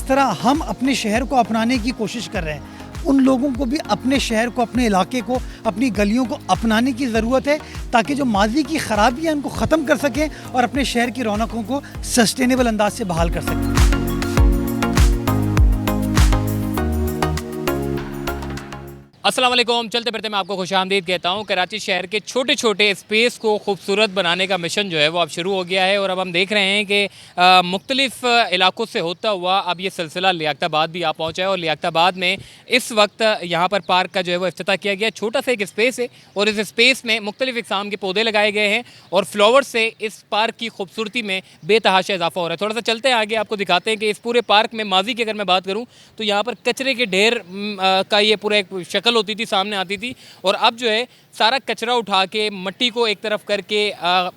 जिस तरह हम अपने शहर को अपनाने की कोशिश कर रहे हैं, उन लोगों को भी अपने शहर को, अपने इलाके को, अपनी गलियों को अपनाने की ज़रूरत है, ताकि जो माजी की ख़राबियाँ उनको ख़त्म कर सकें और अपने शहर की रौनकों को सस्टेनेबल अंदाज से बहाल कर सकें। अस्सलाम वालेकुम। चलते फिरते मैं आपको खुशामदीद कहता हूँ। कराची शहर के छोटे छोटे स्पेस को खूबसूरत बनाने का मिशन जो है वो अब शुरू हो गया है और अब हम देख रहे हैं कि मुख्तलिफ इलाकों से होता हुआ अब ये सिलसिला लियाकताबाद भी आ पहुँचा है और लियाकताबाद में इस वक्त यहाँ पर पार्क का जो है वो इफ्तिताह किया गया। छोटा सा एक स्पेस है और इस स्पेस में मुख्तलिफ इक़साम के पौधे लगाए गए हैं और फ्लावर से इस पार्क की खूबसूरती में बेतहाशा इजाफा हो रहा है। थोड़ा सा चलते हैं आगे, आपको दिखाते हैं कि इस पूरे पार्क में माजी की अगर मैं बात करूँ तो यहाँ पर कचरे के ढेर का ये पूरा एक शक्ल होती थी, सामने आती थी, और अब जो है सारा कचरा उठा के मट्टी को एक तरफ करके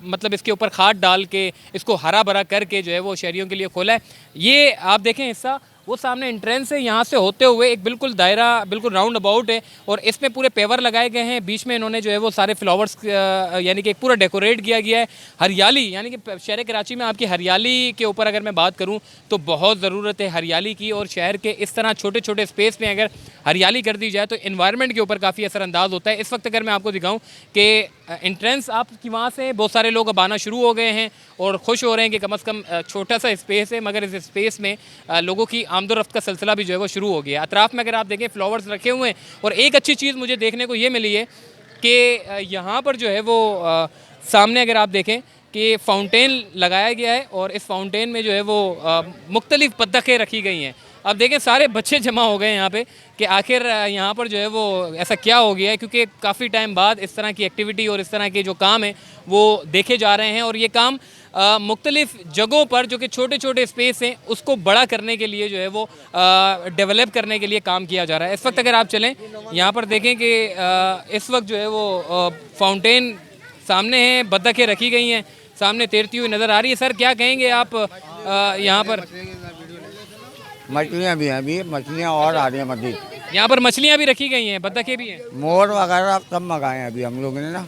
मतलब इसके ऊपर खाद डाल के इसको हरा भरा करके जो है वो शहरियों के लिए खोला है। ये आप देखें हिस्सा, वो सामने एंट्रेंस है, यहाँ से होते हुए एक बिल्कुल दायरा, बिल्कुल राउंड अबाउट है और इसमें पूरे पेवर लगाए गए हैं। बीच में इन्होंने जो है वो सारे फ्लावर्स यानी कि एक पूरा डेकोरेट किया गया है। हरियाली, यानी कि शहर कराची में आपकी हरियाली के ऊपर अगर मैं बात करूँ तो बहुत ज़रूरत है हरियाली की, और शहर के इस तरह छोटे छोटे स्पेस में अगर हरियाली कर दी जाए तो इन्वायरमेंट के ऊपर काफ़ी असरअंदाज होता है। इस वक्त अगर मैं आपको दिखाऊँ कि एंट्रेंस आपकी वहाँ से बहुत सारे लोग अब आना शुरू हो गए हैं और खुश हो रहे हैं कि कम से कम छोटा सा स्पेस है मगर इस स्पेस में लोगों की आमदोरफ्त का सिलसिला भी जो है वो शुरू हो गया। अतराफ़ में अगर आप देखें फ्लावर्स रखे हुए हैं और एक अच्छी चीज़ मुझे देखने को ये मिली है कि यहाँ पर जो है वो सामने अगर आप देखें कि फाउंटेन लगाया गया है और इस फाउंटेन में जो है वो मुख्तलिफ बत्तखें रखी गई हैं। अब देखें सारे बच्चे जमा हो गए यहाँ पे कि आखिर यहाँ पर जो है वो ऐसा क्या हो गया है, क्योंकि काफ़ी टाइम बाद इस तरह की एक्टिविटी और इस तरह के जो काम हैं वो देखे जा रहे हैं और ये काम मुख्तलिफ जगहों पर जो कि छोटे छोटे स्पेस हैं उसको बड़ा करने के लिए जो है वो डेवलप करने के लिए काम किया जा रहा है। इस वक्त अगर आप चलें यहाँ पर देखें कि इस वक्त जो है वो फाउंटेन सामने है, बत्तखें रखी गई हैं, सामने तैरती हुई नज़र आ रही है। सर क्या कहेंगे आप यहाँ पर? मछलियाँ भी हैं, अभी मछलियाँ और आ रही हैं मजीद। यहाँ पर मछलियाँ भी रखी गई हैं, बत्तखें भी हैं, मोर वगैरह सब मंगाए हैं अभी हम लोगों ने ना।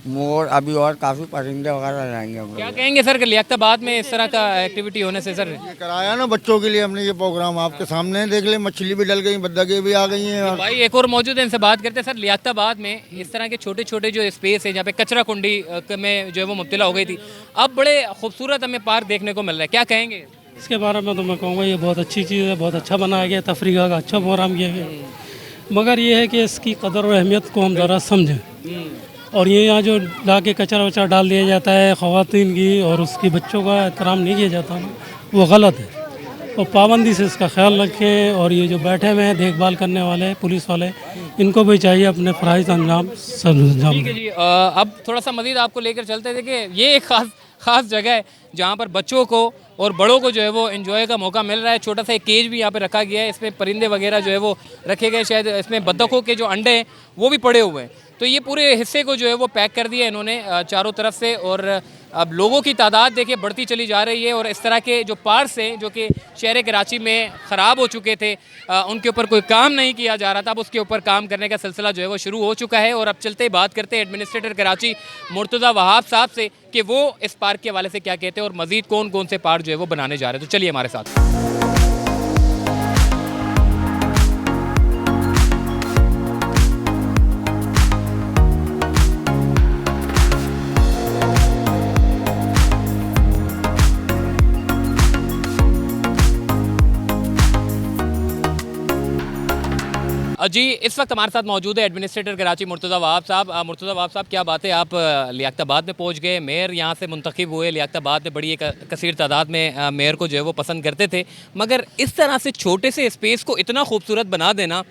मोर अभी और काफ़ी परिंदे वगैरह लाएंगे हम लोग। क्या कहेंगे सर कि लियाकताबाद में इस तरह का एक्टिविटी होने से? सर ये कराया ना बच्चों के लिए हमने ये प्रोग्राम, आपके सामने देख ले, मछली भी डल गई, बत्तखें भी आ गई हैं। भाई एक और मौजूद है, इनसे बात करते हैं। सर लियाकताबाद में इस तरह के छोटे छोटे जो स्पेस है जहाँ पे कचरा कुंडी में जो है वो मुब्तला हो गई थी, अब बड़े खूबसूरत हमें पार्क देखने को मिल रहा है, क्या कहेंगे इसके बारे में? तो मैं कहूँगा ये बहुत अच्छी चीज़ है, बहुत अच्छा बनाया गया, तफरीह का अच्छा प्रोग्राम किया गया, मगर ये है कि इसकी कदर और अहमियत को हम ज़रा समझें। और ये यहाँ जो ला के कचरा वचरा डाल दिया जाता है ख़वातीन की और उसकी बच्चों का एहतराम नहीं किया जाता ना, वो गलत है और पाबंदी से इसका ख्याल रखें। और ये जो बैठे हुए हैं देखभाल करने वाले पुलिस वाले, इनको भी चाहिए अपने फ़राइज़ अंजाम ठीक है जी। अब थोड़ा सा मज़ीद आपको लेकर चलते थे कि ये एक ख़ास जगह है जहाँ पर बच्चों को और बड़ों को जो है वो एंजॉय का मौका मिल रहा है। छोटा सा एक केज भी यहाँ पे रखा गया है, इसमें परिंदे वगैरह जो है वो रखे गए, शायद इसमें बत्तखों के जो अंडे हैं वो भी पड़े हुए हैं। तो ये पूरे हिस्से को जो है वो पैक कर दिया इन्होंने चारों तरफ से, और अब लोगों की तादाद देखिए बढ़ती चली जा रही है और इस तरह के जो पार्क्स हैं जो कि शहर कराची में ख़राब हो चुके थे, उनके ऊपर कोई काम नहीं किया जा रहा था, अब उसके ऊपर काम करने का सिलसिला जो है वो शुरू हो चुका है। और अब चलते ही बात करते हैं एडमिनिस्ट्रेटर कराची मुर्तज़ा वहाब साहब से कि वो इस पार्क के हवाले से क्या कहते हैं और मज़ीद कौन कौन से पार्क जो है वो बनाने जा रहे हैं। तो चलिए हमारे साथ। जी इस वक्त हमारे साथ मौजूद है एडमिनिस्ट्रेटर कराची मुर्तज़ा वहाब साहब। मुर्तज़ा वहाब साहब क्या बात है, आप लियाकताबाद में पहुंच गए, मेयर यहाँ से मुंतखब हुए। लियाकताबाद में बड़ी एक कसीर तादाद में मेयर को जो है वो पसंद करते थे, मगर इस तरह से छोटे से स्पेस को इतना खूबसूरत बना देना,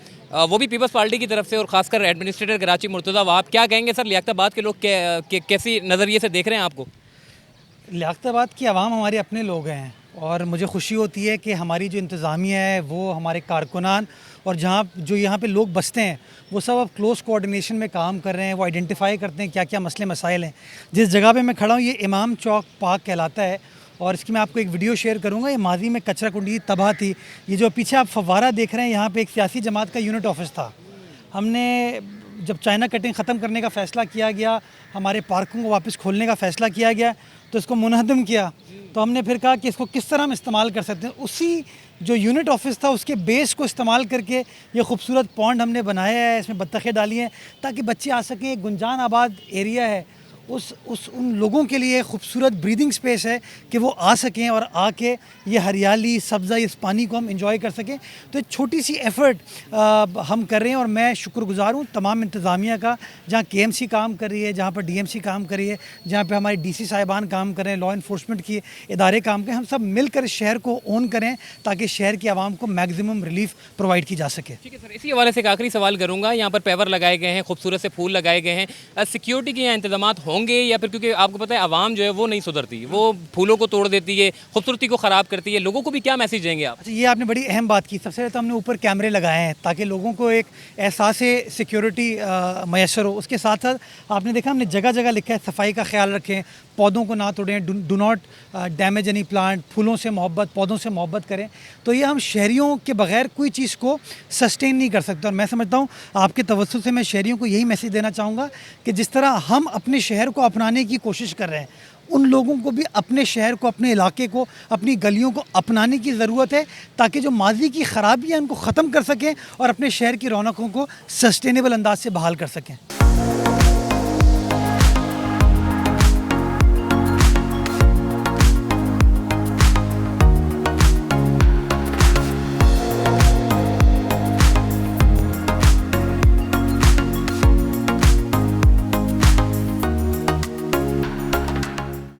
वो भी पीपल्स पार्टी की तरफ से और ख़ासकर एडमिनिस्ट्रेटर कराची मुर्तज़ा वहाब, क्या कहेंगे सर लियाकताबाद के लोग कैसी नज़रिए से देख रहे हैं आपको? लियाकताबाद की आवाम हमारे अपने लोग हैं और मुझे खुशी होती है कि हमारी जो इंतज़ामिया है वो, हमारे कारकुनान और जो यहाँ पे लोग बसते हैं वो सब अब क्लोज़ कोऑर्डिनेशन में काम कर रहे हैं। वो आइडेंटिफाई करते हैं क्या क्या मसले मसाइल हैं। जिस जगह पे मैं खड़ा हूँ ये इमाम चौक पार्क कहलाता है और इसकी मैं आपको एक वीडियो शेयर करूँगा। ये माजी में कचरा कुंडी तबाह थी। ये जो पीछे आप फव्वारा देख रहे हैं यहाँ पे एक सियासी जमात का यूनिट ऑफिस था। हमने जब चाइना कटिंग ख़त्म करने का फ़ैसला किया गया, हमारे पार्कों को वापस खोलने का फ़ैसला किया गया, तो इसको मुनहदम किया तो हमने फिर कहा कि इसको किस तरह हम इस्तेमाल कर सकते हैं। उसी जो यूनिट ऑफिस था उसके बेस को इस्तेमाल करके ये खूबसूरत पॉन्ड हमने बनाया है, इसमें बत्तखें डाली हैं ताकि बच्चे आ सकें। गुंजान आबाद एरिया है, उन लोगों के लिए खूबसूरत ब्रीदिंग स्पेस है कि वो आ सकें और आके ये हरियाली सब्ज़ा इस पानी को हम इंजॉय कर सकें। तो एक छोटी सी एफ़र्ट हम कर रहे हैं और मैं शुक्रगुज़ार हूँ तमाम इंतज़ामिया का, जहाँ KMC काम कर रही है, जहाँ पर DMC काम कर रही है, जहाँ पे हमारे DC साहिबान काम कर रहे हैं, लॉ इन्फोर्समेंट की इदारे काम करें। हम सब मिलकर इस शहर को ओन करें ताकि शहर की आवाम को मैक्सिमम रिलीफ प्रोवाइड की जा सके। ठीक है सर, इसी हवाले से एक आखिरी सवाल करूँगा। यहाँ पर पेवर लगाए गए हैं, खूबसूरत से फूल लगाए गए हैं, सिक्योरिटी के यहाँ इंतजाम होंगे या फिर, क्योंकि आपको पता है आवाम जो है वो नहीं सुधरती, वो फूलों को तोड़ देती है, खूबसूरती को ख़राब करती है, लोगों को भी क्या मैसेज देंगे आप? अच्छा, ये आपने बड़ी अहम बात की। सबसे पहले तो हमने ऊपर कैमरे लगाए हैं ताकि लोगों को एक एहसास सिक्योरिटी मैसर हो। उसके साथ साथ आपने देखा हमने जगह जगह लिखा है सफाई का ख्याल रखें, पौधों को ना तोड़ें, do not damage any plant, फूलों से मोहब्बत, पौधों से मोहब्बत करें। तो ये हम शहरियों के बगैर कोई चीज़ को सस्टेन नहीं कर सकते। और मैं समझता हूँ आपके तवज्जुह से मैं शहरियों को यही मैसेज देना चाहूँगा कि जिस तरह हम अपने शहर को अपनाने की कोशिश कर रहे हैं, उन लोगों को भी अपने शहर को, अपने इलाके को, अपनी गलियों को अपनाने की ज़रूरत है ताकि जो माजी की ख़राबी है उनको ख़त्म कर सकें और अपने शहर की रौनकों को सस्टेनेबल अंदाज से बहाल कर सकें।